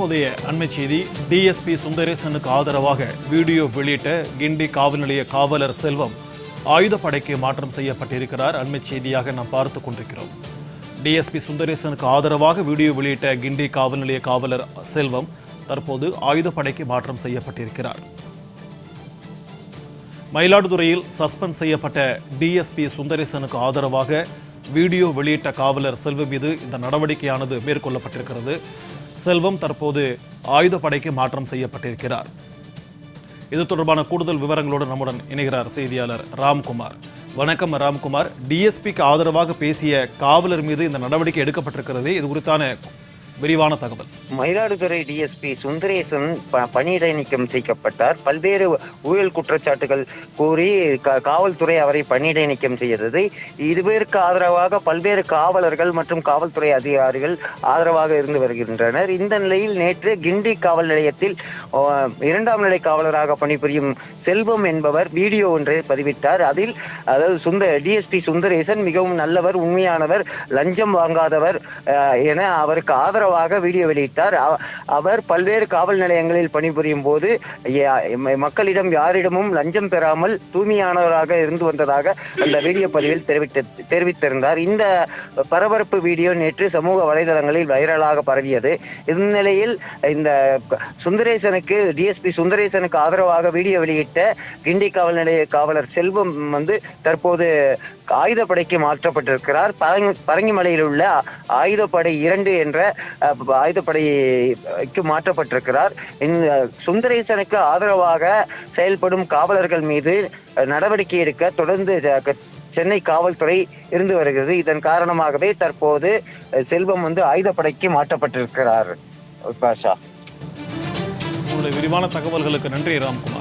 தற்போதைய அண்மை செய்தி. டிஎஸ்பி சுந்தரேசனுக்கு ஆதரவாக வீடியோ வெளியிட்ட கிண்டி காவல் நிலைய காவலர் செல்வம் ஆயுதப்படைக்கு மாற்றம் செய்யப்பட்டிருக்கிறார். அண்மை செய்தியாக நாம் பார்த்துக் கொண்டிருக்கிறோம். டிஎஸ்பி சுந்தரேசனுக்கு ஆதரவாக வீடியோ வெளியிட்ட கிண்டி காவல் நிலைய காவலர் செல்வம் தற்போது ஆயுதப்படைக்கு மாற்றம் செய்யப்பட்டிருக்கிறார். மயிலாடுதுறையில் சஸ்பெண்ட் செய்யப்பட்ட டிஎஸ்பி சுந்தரேசனுக்கு ஆதரவாக வீடியோ வெளியிட்ட காவலர் செல்வம் மீது இந்த நடவடிக்கையானது மேற்கொள்ளப்பட்டிருக்கிறது. செல்வம் தற்போது ஆயுதப்படைக்கு மாற்றம் செய்யப்பட்டிருக்கிறார். இது தொடர்பான கூடுதல் விவரங்களோடு நம்முடன் இணைகிறார் செய்தியாளர் ராம்குமார். வணக்கம் ராம்குமார். டிஎஸ்பிக்கு ஆதரவாக பேசிய காவலர் மீது இந்த நடவடிக்கை எடுக்கப்பட்டிருக்கிறது. இது குறித்தான விரிவான தகவல். மயிலாடுதுறை டிஎஸ்பி சுந்தரேசன் பணியிடை நீக்கம் செய்யப்பட்டார். பல்வேறு ஊழல் குற்றச்சாட்டுகள் கூறி காவல்துறை அவரை பணியிடை நீக்கம் செய்தது. இருவருக்கு ஆதரவாக பல்வேறு காவலர்கள் மற்றும் காவல்துறை அதிகாரிகள் ஆதரவாக இருந்து வருகின்றனர். இந்த நிலையில் நேற்று கிண்டி காவல் நிலையத்தில் 2ஆம் நிலை காவலராக பணிபுரியும் செல்வம் என்பவர் வீடியோ ஒன்றை பதிவிட்டார். அதில் டிஎஸ்பி சுந்தரேசன் மிகவும் நல்லவர், உண்மையானவர், லஞ்சம் வாங்காதவர் என அவருக்கு ஆதரவாக வீடியோ வெளியிட்டார். அவர் பல்வேறு காவல் நிலையங்களில் பணிபுரியும் போது மக்களிடம் யாரிடமும் லஞ்சம் பெறாமல் தூய்மையானவராக இருந்து வந்ததாக அந்த வீடியோ பதிவில் தெரிவித்திருந்தார். இந்த பரபரப்பு வீடியோ நேற்று சமூக வலைதளங்களில் வைரலாக பரவியது. இந்நிலையில் இந்த டிஎஸ்பி சுந்தரேசனுக்கு ஆதரவாக வீடியோ வெளியிட்ட கிண்டி காவல் நிலைய காவலர் செல்வம் தற்போது ஆயுதப்படைக்கு மாற்றப்பட்டிருக்கிறார். பரங்கிமலையில் உள்ள ஆயுதப்படை 2 என்ற ஆயுதப்படைக்கு மாற்றப்பட்டிருக்கிறார். இந்த சுந்தரேசனுக்கு ஆதரவாக செயல்படும் காவலர்கள் மீது நடவடிக்கை எடுக்க தொடர்ந்து சென்னை காவல்துறை இருந்து வருகிறது. இதன் காரணமாகவே தற்போது செல்வம் ஆயுதப்படைக்கு மாற்றப்பட்டிருக்கிறார். பாஷா, உங்களுடைய விரிவான தகவல்களுக்கு நன்றி ராம்குமார்.